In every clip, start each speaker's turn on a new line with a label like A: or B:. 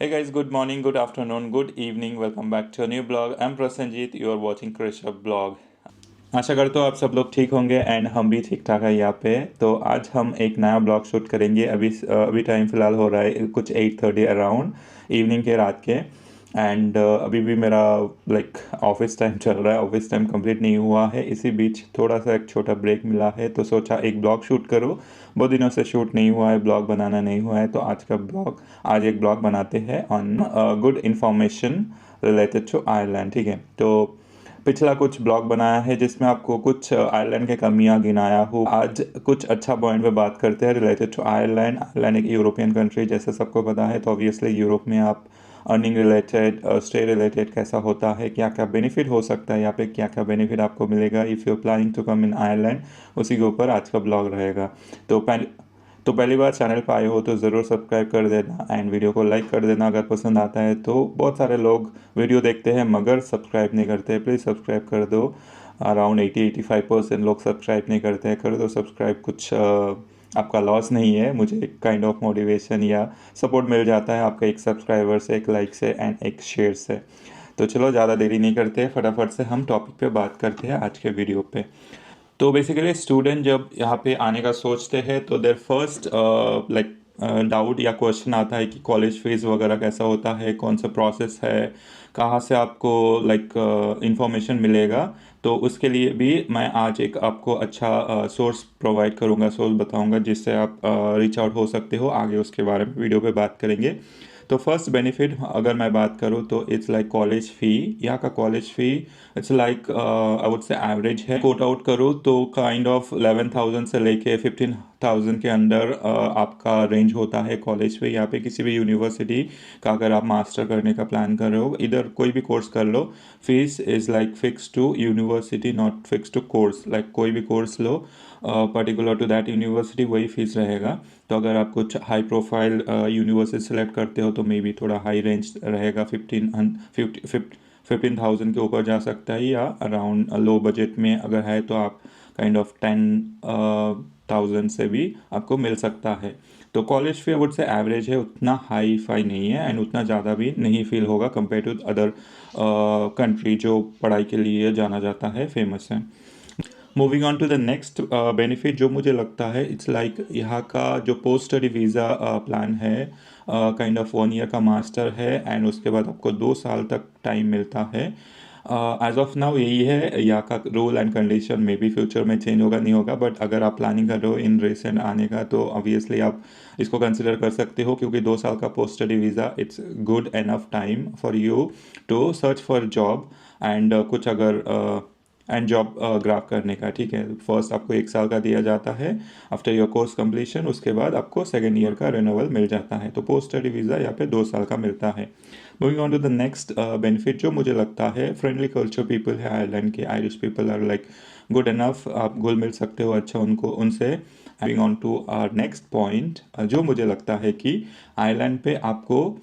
A: Hey guys, good morning, good afternoon, good evening. Welcome back to a new blog. I'm Prasenjit. You are watching Krisha blog. आशा करता हूँ आप सब लोग ठीक होंगे एंड हम भी ठीक ठाक है यहाँ पे। तो आज हम एक नया ब्लॉग शूट करेंगे। अभी टाइम फ़िलहाल हो रहा है कुछ 8:30 अराउंड इवनिंग के रात के। एंड अभी भी मेरा लाइक ऑफिस टाइम चल रहा है, ऑफिस टाइम कंप्लीट नहीं हुआ है। इसी बीच थोड़ा सा एक छोटा ब्रेक मिला है तो सोचा एक ब्लॉग शूट करूँ। बहुत दिनों से शूट नहीं हुआ है, ब्लॉग बनाना नहीं हुआ है, तो आज एक ब्लॉग बनाते हैं on good information related to Ireland. ठीक है, तो पिछला कुछ ब्लॉग बनाया है जिसमें आपको कुछ आयरलैंड के कमियां गिनाया हूँ। आज कुछ अच्छा पॉइंट पे बात करते हैं रिलेटेड टू आयरलैंड। आयरलैंड एक यूरोपियन कंट्री जैसे सबको पता है, तो ऑब्वियसली यूरोप में आप अर्निंग रिलेटेड, स्टे रिलेटेड कैसा होता है, क्या क्या बेनिफिट हो सकता है, यहाँ पे क्या क्या बेनिफिट आपको मिलेगा if you planning to come in Ireland, उसी के ऊपर आज का ब्लॉग रहेगा। तो पहली बार चैनल पे आए हो तो ज़रूर सब्सक्राइब कर देना एंड वीडियो को लाइक कर देना अगर पसंद आता है। तो बहुत सारे लोग वीडियो देखते हैं मगर सब्सक्राइब नहीं करते, प्लीज़ सब्सक्राइब कर दो। अराउंड 80-85% लोग सब्सक्राइब नहीं करते हैं, कर दो सब्सक्राइब। कुछ आपका लॉस नहीं है, मुझे एक काइंड ऑफ मोटिवेशन या सपोर्ट मिल जाता है आपका एक सब्सक्राइबर से, एक लाइक से एंड एक शेयर से। तो चलो ज़्यादा देरी नहीं करते, फटाफट से हम टॉपिक पे बात करते हैं आज के वीडियो पे। तो बेसिकली स्टूडेंट जब यहाँ पे आने का सोचते हैं तो देयर फर्स्ट लाइक डाउट या क्वेश्चन आता है कि कॉलेज फीस वगैरह कैसा होता है, कौन सा प्रोसेस है, कहाँ से आपको लाइक इंफॉर्मेशन मिलेगा। तो उसके लिए भी मैं आज एक आपको अच्छा सोर्स प्रोवाइड करूँगा, सोर्स बताऊँगा जिससे आप रीच आउट हो सकते हो। आगे उसके बारे में वीडियो पे बात करेंगे। तो फर्स्ट बेनिफिट अगर मैं बात करूँ तो इट्स लाइक कॉलेज फ़ी। यहाँ का college fee it's like I would say average है। कोट आउट करूँ तो काइंड ऑफ 11,000 से लेके 15,000 के अंडर आपका रेंज होता है कॉलेज पे। यहाँ पे किसी भी यूनिवर्सिटी का अगर आप मास्टर करने का प्लान कर रहे हो, इधर कोई भी कोर्स कर लो, fees is like fix to university, not fix to course. Like कोई भी कोर्स लो पर्टिकुलर टू दैट यूनिवर्सिटी वही फीस रहेगा। तो अगर आप कुछ हाई प्रोफाइल यूनिवर्सिटी सेलेक्ट करते हो तो मे बी थोड़ा हाई रेंज रहेगा, 15,000 के ऊपर जा सकता है, या अराउंड लो बजट में अगर है तो आप काइंड ऑफ 10,000 से भी आपको मिल सकता है। तो college fee would say average है, उतना हाई फाई नहीं है एंड उतना ज़्यादा भी नहीं फील होगा कंपेयर टू अदर कंट्री जो पढ़ाई के लिए जाना जाता है, फेमस है। Moving on to the next benefit जो मुझे लगता है, इट्स लाइक यहाँ का जो पोस्ट स्टडी वीज़ा प्लान है, काइंड ऑफ 1 ईयर का मास्टर है एंड उसके बाद आपको 2 साल तक टाइम मिलता है। एज ऑफ नाउ यही है यहाँ का rule and condition. May be future में चेंज होगा नहीं होगा, बट अगर आप प्लानिंग कर रहे हो इन रिसेंट आने का तो ऑब्वियसली आप इसको कंसिडर कर सकते हो, क्योंकि 2 साल का post study visa it's good enough time for you to search for job and कुछ अगर एंड जॉब ग्राफ करने का। ठीक है, फर्स्ट आपको 1 साल का दिया जाता है आफ्टर योर कोर्स कंप्लीशन, उसके बाद आपको सेकेंड ईयर का रिन्यूअल मिल जाता है। तो पोस्ट स्टडी वीज़ा यहाँ पे 2 साल का मिलता है। Moving on to the next benefit जो मुझे लगता है, फ्रेंडली कल्चर पीपल है आयरलैंड के। Irish people are like good enough, आप घुल मिल सकते हो अच्छा उनको उनसे। Moving on to our next point, जो मुझे लगता है कि आयरलैंड पे आपको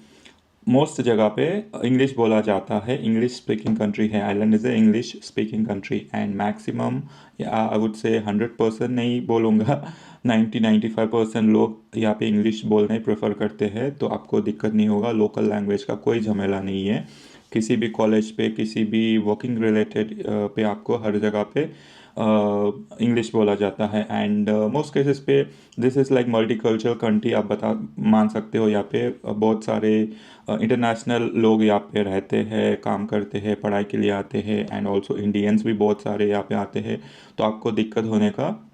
A: मोस्ट जगह पे इंग्लिश बोला जाता है। इंग्लिश स्पीकिंग कंट्री है Ireland, is a English speaking country and maximum या आई वुड से 100% नहीं बोलूँगा, 90-95% लोग यहाँ पे इंग्लिश बोलना ही प्रेफर करते हैं। तो आपको दिक्कत नहीं होगा, लोकल लैंग्वेज का कोई झमेला नहीं है। किसी भी कॉलेज पे, किसी भी वर्किंग रिलेटेड पे आपको हर जगह पे इंग्लिश बोला जाता है एंड मोस्ट केसेस पे this is like multi cultural country आप बता मान सकते हो। यहाँ पे बहुत सारे इंटरनेशनल लोग यहाँ पे रहते हैं, काम करते हैं, पढ़ाई के लिए आते हैं एंड ऑल्सो इंडियंस भी बहुत सारे यहाँ पे आते हैं। तो आपको दिक्कत होने का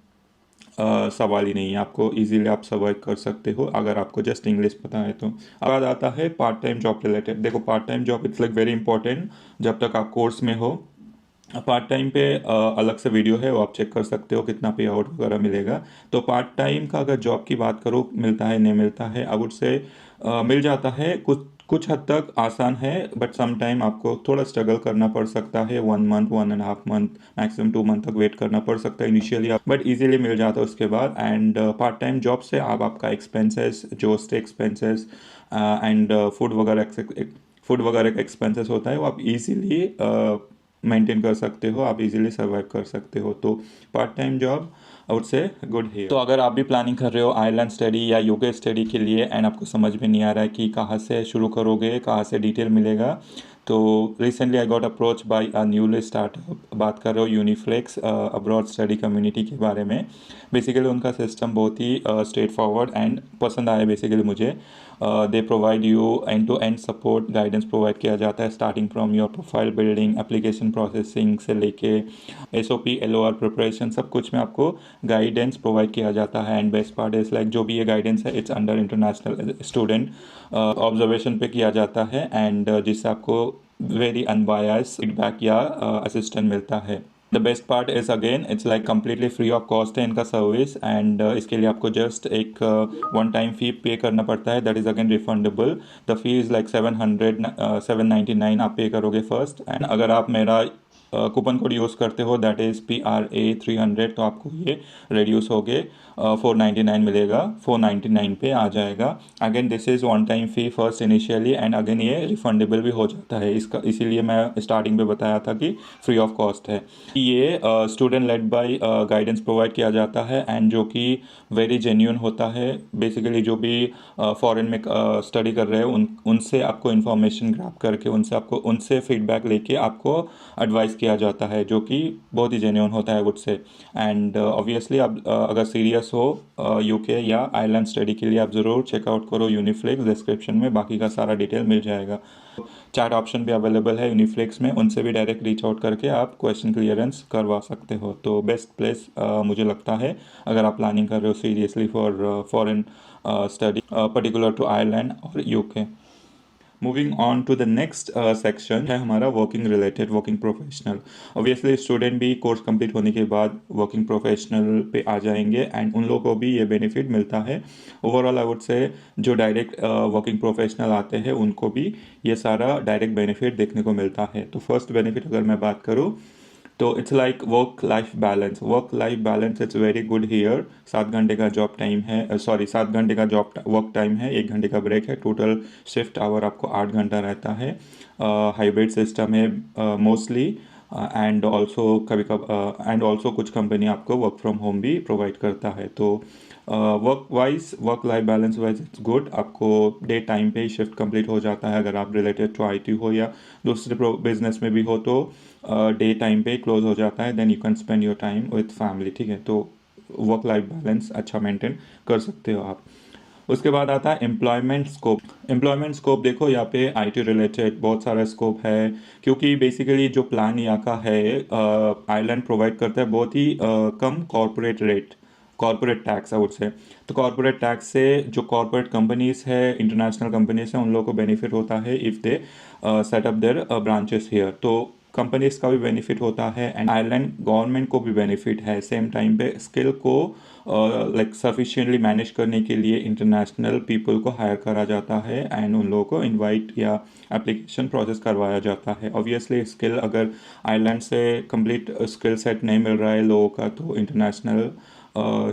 A: सवाल ही नहीं है, आपको इजीली आप सर्वाइव कर सकते हो अगर आपको जस्ट इंग्लिश पता है तो। अब बात आता है पार्ट टाइम जॉब रिलेटेड। देखो, part time job it's like very important जब तक आप कोर्स में हो। पार्ट टाइम पे अलग से वीडियो है, वो आप चेक कर सकते हो कितना पे आउट वगैरह मिलेगा। तो पार्ट टाइम का अगर जॉब की बात करो, मिलता है नहीं मिलता है, आई वुड से मिल जाता है। कुछ कुछ हद तक आसान है, बट सम टाइम आपको थोड़ा स्ट्रगल करना पड़ सकता है। 1 मंथ, 1.5 मंथ, मैक्सिमम 2 मंथ तक वेट करना पड़ सकता है इनिशियली, बट इजीली मिल जाता है उसके बाद। एंड पार्ट टाइम जॉब से आप आपका एक्सपेंसेस, जो स्टे एक्सपेंसेस एंड फूड वगैरह का एक्सपेंसेस होता है, वो आप इजीली मेंटेन कर सकते हो, आप इजीली सर्वाइव कर सकते हो। तो part time job I would say good here. तो अगर आप भी प्लानिंग कर रहे हो आयरलैंड स्टडी या यूके स्टडी के लिए एंड आपको समझ में नहीं आ रहा है कि कहाँ से शुरू करोगे, कहाँ से डिटेल मिलेगा, तो recently I got approach by a newly startup. बात कर रहे हो यूनिफ्लेक्स अब्रॉड स्टडी कम्युनिटी के बारे में। बेसिकली उनका सिस्टम बहुत ही स्ट्रेट फॉरवर्ड एंड पसंद आया बेसिकली मुझे। They provide you end to end support, guidance provide किया जाता है starting from your profile building, application processing से लेके SOP LOR प्रिपरेशन, सब कुछ में आपको गाइडेंस प्रोवाइड किया जाता है। And best part is like जो भी ये गाइडेंस है it's under international student observation पे किया जाता है एंड जिससे आपको वेरी अनबायस फीडबैक या असिस्टेंट मिलता है। The best part is again it's like completely free of cost है इनका सर्विस एंड इसके लिए आपको जस्ट एक वन टाइम फ़ी पे करना पड़ता है, that is again refundable. The fee is like 799 आप पे करोगे फर्स्ट, एंड अगर आप मेरा कूपन कोड यूज़ करते हो दैट इज़ PRA300, तो आपको ये रिड्यूस हो गए 499 मिलेगा, 499 पे आ जाएगा। Again this is one time fee first initially and again ये रिफंडेबल भी हो जाता है इसका, इसीलिए मैं स्टार्टिंग पे बताया था कि फ्री ऑफ कॉस्ट है। ये student led by guidance provide किया जाता है एंड जो कि वेरी जेन्यून होता है। बेसिकली जो भी फॉरेन में स्टडी कर रहे हैं उनसे आपको इन्फॉर्मेशन ग्रैब करके उनसे फीडबैक लेके आपको एडवाइस किया जाता है, जो कि बहुत ही जेन्युइन होता है वुड से। एंड ऑब्वियसली आप अगर सीरियस हो यूके या आयरलैंड स्टडी के लिए आप ज़रूर चेकआउट करो यूनिफ्लेक्स, डिस्क्रिप्शन में बाकी का सारा डिटेल मिल जाएगा। चैट ऑप्शन भी अवेलेबल है यूनिफ्लेक्स में, उनसे भी डायरेक्ट रीच आउट करके आप क्वेश्चन क्लियरेंस करवा सकते हो। तो बेस्ट प्लेस मुझे लगता है अगर आप प्लानिंग कर रहे हो seriously for foreign study particular to Ireland और UK. Moving on to the next section है हमारा working related, working professional. Obviously student भी कोर्स कंप्लीट होने के बाद वर्किंग प्रोफेशनल पे आ जाएंगे एंड उन लोगों को भी ये बेनिफिट मिलता है। ओवरऑल आई वुड से जो डायरेक्ट वर्किंग प्रोफेशनल आते हैं उनको भी ये सारा डायरेक्ट बेनिफिट देखने को मिलता है। तो फर्स्ट बेनिफिट अगर मैं बात करूँ तो it's like work life balance it's very good here. 7 घंटे का जॉब टाइम है, सॉरी 7 घंटे का जॉब वर्क टाइम है, 1 घंटे का ब्रेक है, टोटल शिफ्ट आवर आपको 8 घंटा रहता है। हाइब्रिड सिस्टम है मोस्टली एंड ऑल्सो कुछ कंपनी आपको वर्क फ्रॉम होम भी प्रोवाइड करता है। तो work life balance wise it's good. आपको डे टाइम पे ही शिफ्ट कंप्लीट हो जाता है अगर आप रिलेटेड टू IT हो या दूसरे बिजनेस में भी हो, तो डे टाइम पे क्लोज हो जाता है, then you can spend your time with family, ठीक है। तो वर्क लाइफ बैलेंस अच्छा मेंटेन कर सकते हो आप। उसके बाद आता है एम्प्लॉयमेंट स्कोप देखो यहाँ पे IT रिलेटेड बहुत सारा स्कोप है, क्योंकि बेसिकली जो प्लान यहाँ का है आयरलैंड प्रोवाइड करता है बहुत ही कम कॉर्पोरेट टैक्स है उससे। तो कॉर्पोरेट टैक्स से जो कॉर्पोरेट कंपनीज है, इंटरनेशनल कंपनीज हैं, उन लोगों को बेनिफिट होता है if they set up their branches here. तो कंपनीज का भी बेनिफिट होता है एंड आयरलैंड गवर्नमेंट को भी बेनिफिट है। सेम टाइम पे स्किल को लाइक सफिशिएंटली मैनेज करने के लिए इंटरनेशनल पीपल को हायर करा जाता है एंड उन लोगों को इनवाइट या एप्लीकेशन प्रोसेस करवाया जाता है। ऑब्वियसली स्किल अगर आयरलैंड से कंप्लीट स्किल सेट नहीं मिल रहा है लोगों का, तो इंटरनेशनल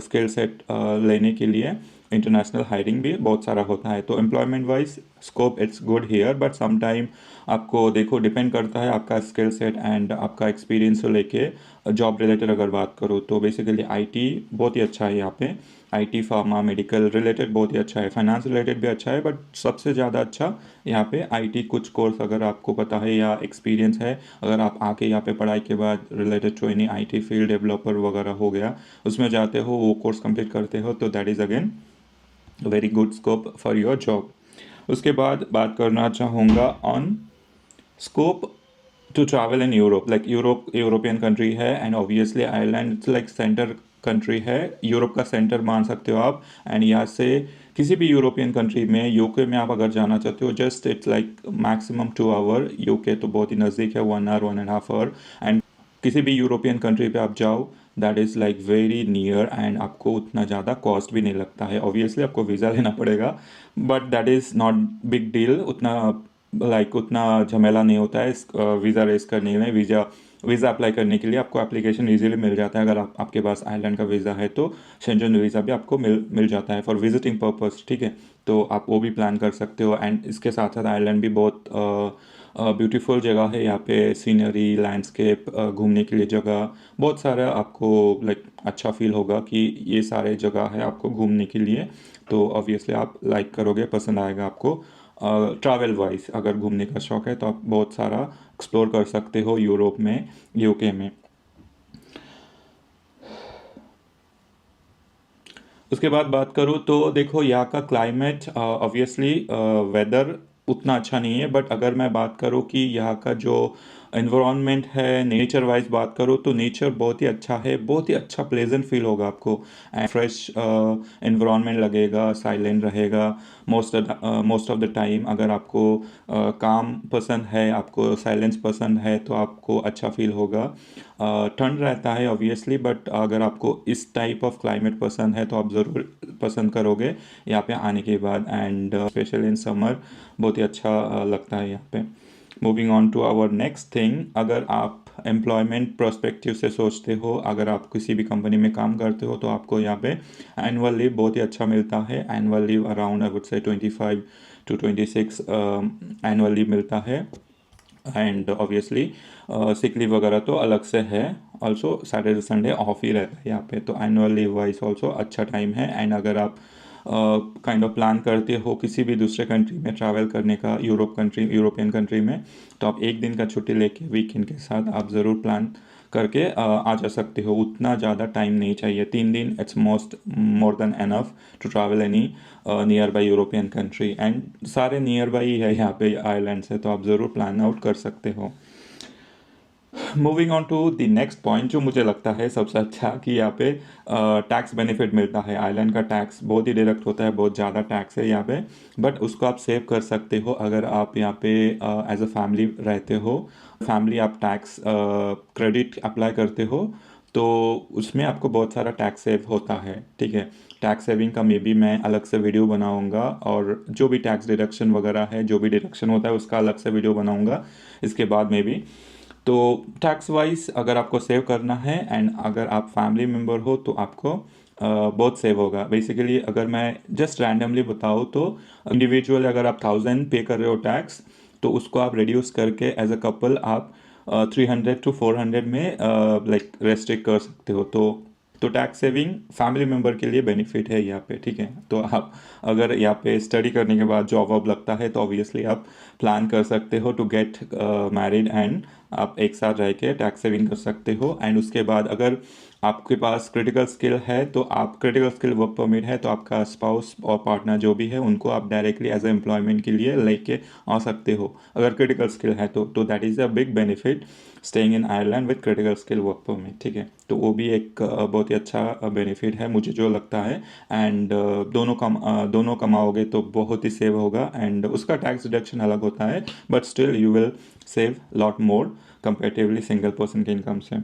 A: स्किल सेट लेने के लिए इंटरनेशनल हायरिंग भी बहुत सारा होता है। तो employment wise scope it's good here, but some time आपको देखो डिपेंड करता है आपका स्किल सेट एंड आपका एक्सपीरियंस को लेके। जॉब रिलेटेड अगर बात करो तो बेसिकली IT बहुत ही अच्छा है यहाँ पे। IT फार्मा मेडिकल रिलेटेड बहुत ही अच्छा है, फाइनेंस रिलेटेड भी अच्छा है, बट सबसे ज़्यादा अच्छा यहाँ पे IT कुछ कोर्स अगर आपको पता है या एक्सपीरियंस है, अगर आप आके यहाँ पे पढ़ाई के बाद related to any IT field developer वगैरह हो गया उसमें जाते हो, वो कोर्स कंप्लीट करते हो, तो that is again very good scope for your job. उसके बाद बात करना चाहूँगा on scope to travel in Europe. Like European country है and obviously Ireland it's like centre country है, यूरोप का सेंटर मान सकते हो आप। एंड यहाँ से किसी भी यूरोपियन कंट्री में, यूके में आप अगर जाना चाहते हो, just it's like maximum 2 hour. UK तो बहुत ही नज़दीक है, 1 आवर 1.5 आवर। एंड किसी भी यूरोपियन कंट्री पे आप जाओ that is like very near and आपको उतना ज़्यादा कॉस्ट भी नहीं लगता है। ऑब्वियसली आपको वीज़ा लेना पड़ेगा, but that is not big deal, उतना झमेला नहीं होता है वीज़ा रेस करने में। वीज़ा वीज़ा अप्लाई करने के लिए आपको एप्लीकेशन इजीली मिल जाता है। अगर आपके पास आयरलैंड का वीज़ा है तो शेंजन वीज़ा भी आपको मिल जाता है फॉर विजिटिंग पर्पस, ठीक है। तो आप वो भी प्लान कर सकते हो। एंड इसके साथ साथ आयरलैंड भी बहुत ब्यूटीफुल जगह है। यहाँ पे सीनरी, लैंडस्केप, घूमने के लिए जगह बहुत सारा आपको लाइक अच्छा फील होगा कि ये सारे जगह है आपको घूमने के लिए। तो ऑब्वियसली आप लाइक करोगे, पसंद आएगा आपको। ट्रैवल वाइज अगर घूमने का शौक है तो आप बहुत सारा एक्सप्लोर कर सकते हो यूरोप में, यूके में। उसके बाद बात करूँ तो देखो यहाँ का क्लाइमेट ऑब्वियसली वेदर उतना अच्छा नहीं है, बट अगर मैं बात करूँ कि यहाँ का जो एनवायरनमेंट है, नेचर वाइज बात करूँ तो नेचर बहुत ही अच्छा है, बहुत ही अच्छा प्लेजेंट फील होगा आपको। एंड फ्रेश एनवायरनमेंट लगेगा, साइलेंट रहेगा मोस्ट ऑफ द टाइम। अगर आपको काम पसंद है, आपको साइलेंस पसंद है तो आपको अच्छा फील होगा। ठंड रहता है ऑब्वियसली, बट अगर आपको इस टाइप ऑफ क्लाइमेट पसंद है तो आप ज़रूर पसंद करोगे यहाँ पे आने के बाद। एंड स्पेशली इन समर बहुत ही अच्छा लगता है यहाँ पे। Moving on to our next thing, अगर आप एम्प्लॉयमेंट प्रोस्पेक्टिव से सोचते हो, अगर आप किसी भी कंपनी में काम करते हो तो आपको यहाँ पे एनुअल लीव बहुत ही अच्छा मिलता है। Annual leave around I would say 25 to 26 annual leave मिलता है। एंड ऑब्वियसली सिक लीव वगैरह तो अलग से है। ऑल्सो सैटरडे संडे ऑफ ही रहता है यहाँ पे, तो एनुअल लीव वाइज ऑल्सो अच्छा टाइम है। एंड अगर आप काइंड ऑफ प्लान करते हो किसी भी दूसरे कंट्री में ट्रैवल करने का, यूरोपियन कंट्री में, तो आप एक दिन का छुट्टी लेके वीकेंड के साथ आप ज़रूर प्लान करके आ जा सकते हो। उतना ज़्यादा टाइम नहीं चाहिए, 3 दिन it's more than enough to travel any nearby European country. And सारे नियर बाई ही है यहाँ पे आइलैंड से, तो आप ज़रूर प्लान आउट कर सकते हो। Moving on to the next point, जो मुझे लगता है सबसे अच्छा कि यहाँ पे टैक्स बेनिफिट मिलता है। आइलैंड का टैक्स बहुत ही डायरेक्ट होता है, बहुत ज़्यादा टैक्स है यहाँ पे, बट उसको आप सेव कर सकते हो अगर आप यहाँ पे एज अ फैमिली रहते हो। फैमिली आप टैक्स क्रेडिट अप्लाई करते हो तो उसमें आपको बहुत सारा टैक्स सेव होता है, ठीक है। टैक्स सेविंग का मे बी मैं अलग से वीडियो बनाऊंगा, और जो भी टैक्स डिडक्शन वगैरह है, जो भी डिडक्शन होता है उसका अलग से वीडियो बनाऊंगा इसके बाद में भी। तो टैक्स वाइज अगर आपको सेव करना है एंड अगर आप फैमिली मेम्बर हो तो आपको बहुत सेव होगा। बेसिकली अगर मैं जस्ट रैंडमली बताऊँ तो इंडिविजुअल अगर आप 1000 पे कर रहे हो टैक्स, तो उसको आप रिड्यूस करके एज अ कपल आप 300 to 400 में लाइक रेस्ट्रिक्ट कर सकते हो। तो टैक्स सेविंग फैमिली मेम्बर के लिए बेनिफिट है यहाँ पे, ठीक है। तो आप अगर यहाँ पे स्टडी करने के बाद जॉब वॉब लगता है तो ऑब्वियसली आप प्लान कर सकते हो टू गेट मैरिड, एंड आप एक साथ रह के टैक्स सेविंग कर सकते हो। एंड उसके बाद अगर आपके पास क्रिटिकल स्किल है तो आप क्रिटिकल स्किल वर्क परमिट है तो आपका स्पाउस और पार्टनर जो भी है उनको आप डायरेक्टली एज ए एम्प्लॉयमेंट के लिए लेके आ सकते हो अगर क्रिटिकल स्किल है तो that is a big benefit staying in Ireland with critical skill work permit, ठीक है। तो वो भी एक बहुत ही अच्छा बेनिफिट है मुझे जो लगता है। एंड दोनों कमाओगे तो बहुत ही सेव होगा, एंड उसका टैक्स डिडक्शन अलग होता है, but still you will save lot more comparatively single person के इनकम से।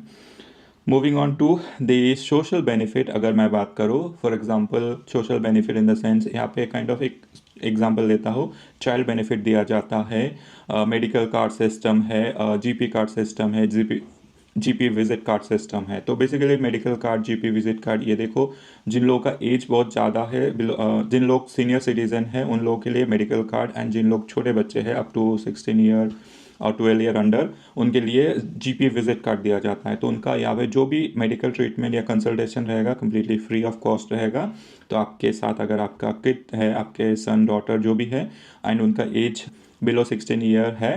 A: Moving on to the social benefit, अगर मैं बात करूँ for example social benefit in the sense, यहाँ पे काइंड ऑफ एक एग्जांपल लेता हूँ, चाइल्ड बेनिफिट दिया जाता है, मेडिकल कार्ड सिस्टम है, जीपी कार्ड सिस्टम है, जीपी विजिट कार्ड सिस्टम है। तो basically medical card, GP visit card, ये देखो जिन लोगों का एज बहुत ज़्यादा है, जिन लोग सीनियर सिटीज़न हैं उन लोगों के लिए मेडिकल कार्ड, एंड जिन लोग छोटे बच्चे हैं अप टू 16 ईयर और 12 ईयर अंडर, उनके लिए जीपी विजिट कार्ड दिया जाता है। तो उनका यहाँ पे जो भी मेडिकल ट्रीटमेंट या कंसल्टेशन रहेगा कम्प्लीटली फ्री ऑफ कॉस्ट रहेगा। तो आपके साथ अगर आपका किड है, आपके सन डॉटर जो भी है, एंड उनका एज बिलो 16 ईयर है,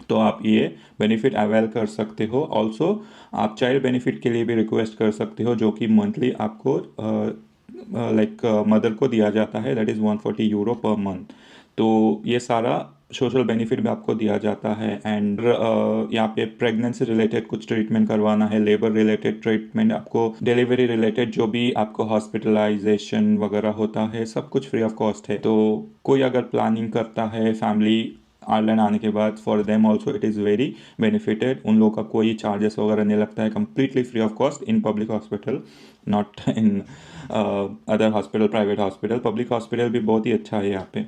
A: तो आप ये बेनिफिट अवेल कर सकते हो। ऑल्सो आप चाइल्ड बेनिफिट के लिए भी रिक्वेस्ट कर सकते हो, जो कि मंथली आपको लाइक मदर को दिया जाता है, that is 140 euro per month. तो ये सारा सोशल बेनिफिट भी आपको दिया जाता है। एंड यहाँ पे प्रेगनेंसी रिलेटेड कुछ ट्रीटमेंट करवाना है, लेबर रिलेटेड ट्रीटमेंट, आपको डिलीवरी रिलेटेड जो भी आपको हॉस्पिटलाइजेशन वगैरह होता है, सब कुछ फ्री ऑफ कॉस्ट है। तो कोई अगर प्लानिंग करता है फैमिली आयरलैंड आने के बाद, for them also it is very benefited. उन लोगों का कोई चार्जेस वगैरह नहीं लगता है, completely free of cost in public hospital, not in other hospital, private hospital. Public hospital भी बहुत ही अच्छा है यहाँ पे,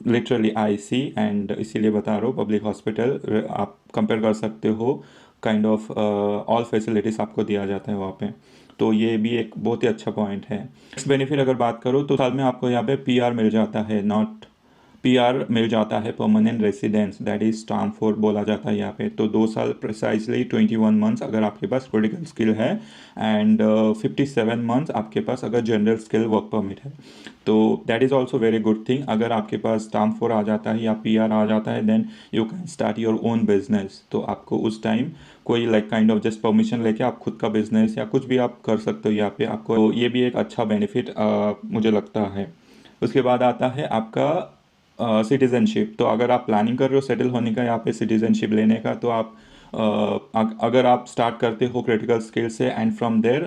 A: लिटरली आई सी, एंड इसीलिए बता रहा हूँ पब्लिक हॉस्पिटल आप कंपेयर कर सकते हो काइंड ऑफ ऑल फैसिलिटीज़ आपको दिया जाता है वहाँ पे। तो ये भी एक बहुत ही अच्छा पॉइंट है। नेक्स्ट बेनिफिट अगर बात करो तो साल में आपको यहाँ पे पीआर मिल जाता है, नॉट पीआर मिल जाता है, permanent residence, that is stamp 4 बोला जाता है यहाँ पे। तो 2 साल प्रिसाइजली 21 मंथ्स अगर आपके पास क्रिटिकल स्किल है, एंड 57 मंथ्स आपके पास अगर जनरल स्किल वर्क परमिट है। तो that is also very good thing. अगर आपके पास स्टाम्प 4 आ जाता है या पीआर आ जाता है, then you can start your own business. तो आपको उस टाइम कोई like kind of just permission लेके आप खुद का बिजनेस या कुछ भी आप कर सकते हो यहाँ पे आपको। तो ये भी एक अच्छा बेनिफिट मुझे लगता है। उसके बाद आता है आपका सिटीज़नशिप। तो अगर आप प्लानिंग कर रहे हो सेटल होने का यहाँ पे सिटीज़नशिप लेने का, तो आप अगर आप स्टार्ट करते हो क्रिटिकल स्किल से, and from there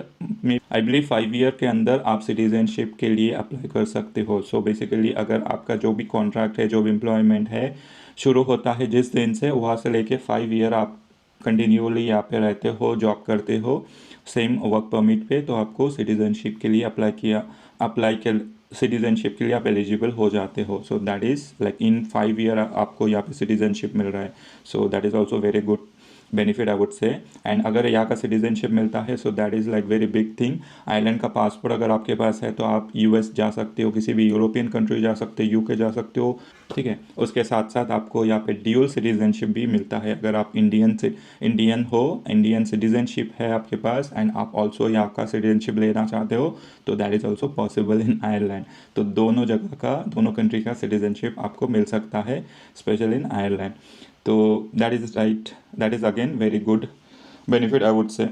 A: I believe 5 year के अंदर आप सिटीज़नशिप के लिए अप्लाई कर सकते हो। सो बेसिकली अगर आपका जो भी कॉन्ट्रैक्ट है, जो भी एम्प्लॉयमेंट है, शुरू होता है जिस दिन से, वहाँ से लेके 5 ईयर आप कंटिन्यूली यहाँ पे रहते हो, जॉब करते हो सेम वर्क परमिट पे, तो आपको सिटीज़नशिप के लिए अप्लाई के सिटीज़नशिप के लिए आप एलिजिबल हो जाते हो। So that is like in 5 year आपको यहाँ पे सिटीज़नशिप मिल रहा है। So that is also very good benefit I would say. And अगर यहाँ का सिटीजनशिप मिलता है, so that is like very big thing. Island का पासपोर्ट अगर आपके पास है तो आप यूएस जा सकते हो, किसी भी यूरोपियन कंट्री जा सकते हो, यूके जा सकते हो, ठीक है। उसके साथ साथ आपको यहाँ पे ड्यूल सिटीजनशिप भी मिलता है। अगर आप इंडियन हो, इंडियन सिटीजनशिप है आपके पास, एंड आप ऑल्सो यहाँ का सिटीजनशिप लेना चाहते हो, तो that is also possible in Ireland. तो दोनों जगह का, दोनों कंट्री का सिटीजनशिप आपको मिल सकता है, स्पेशल इन आयरलैंड। तो that is right, that is again very good benefit I would say.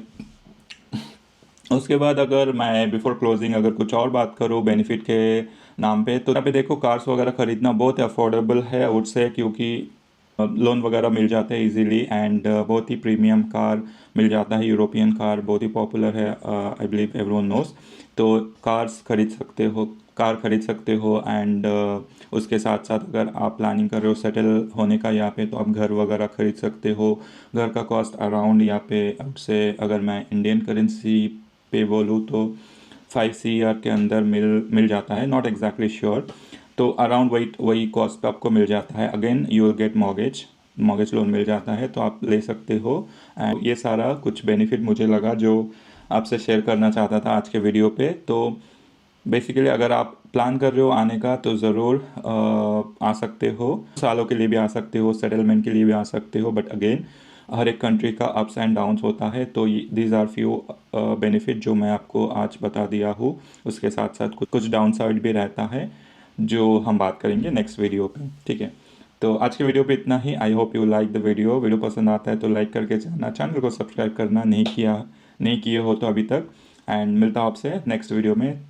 A: उसके बाद अगर मैं बिफोर क्लोजिंग अगर कुछ और बात करूँ बेनिफिट के नाम पे, तो यहाँ पे देखो कार्स वगैरह ख़रीदना बहुत अफोर्डेबल है आई वुड से, क्योंकि लोन वगैरह मिल जाते हैं इजीली, एंड बहुत ही प्रीमियम कार मिल जाता है। यूरोपियन कार बहुत ही पॉपुलर है, आई बिलीव एवरीवन नोस। तो कार खरीद सकते हो, एंड उसके साथ साथ अगर आप प्लानिंग कर रहे हो सेटल होने का यहाँ पे, तो आप घर वगैरह खरीद सकते हो। घर का कॉस्ट अराउंड यहाँ पे से अगर मैं इंडियन करेंसी पे बोलूँ तो 5 CR के अंदर मिल जाता है, नॉट एग्जैक्टली श्योर। तो अराउंड वही कॉस्ट पे आपको मिल जाता है। Again you will get mortgage loan मिल जाता है, तो आप ले सकते हो। एंड ये सारा कुछ बेनिफिट मुझे लगा जो आपसे शेयर करना चाहता था आज के वीडियो पे। तो बेसिकली अगर आप प्लान कर रहे हो आने का, तो ज़रूर आ सकते हो, सालों के लिए भी आ सकते हो, सेटलमेंट के लिए भी आ सकते हो। बट अगेन हर एक कंट्री का अप्स एंड डाउन्स होता है। तो दीज आर फ्यू बेनिफिट जो मैं आपको आज बता दिया हूँ। उसके साथ साथ कुछ डाउन साइड भी रहता है, जो हम बात करेंगे नेक्स्ट वीडियो पे, ठीक है। तो आज के वीडियो पे इतना ही। I hope you like the video पसंद आता है तो लाइक करके जाना, चैनल को सब्सक्राइब करना नहीं किए हो तो अभी तक। एंड मिलता हूँ आपसे नेक्स्ट वीडियो में।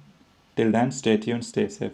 A: Till then stay tuned, stay safe.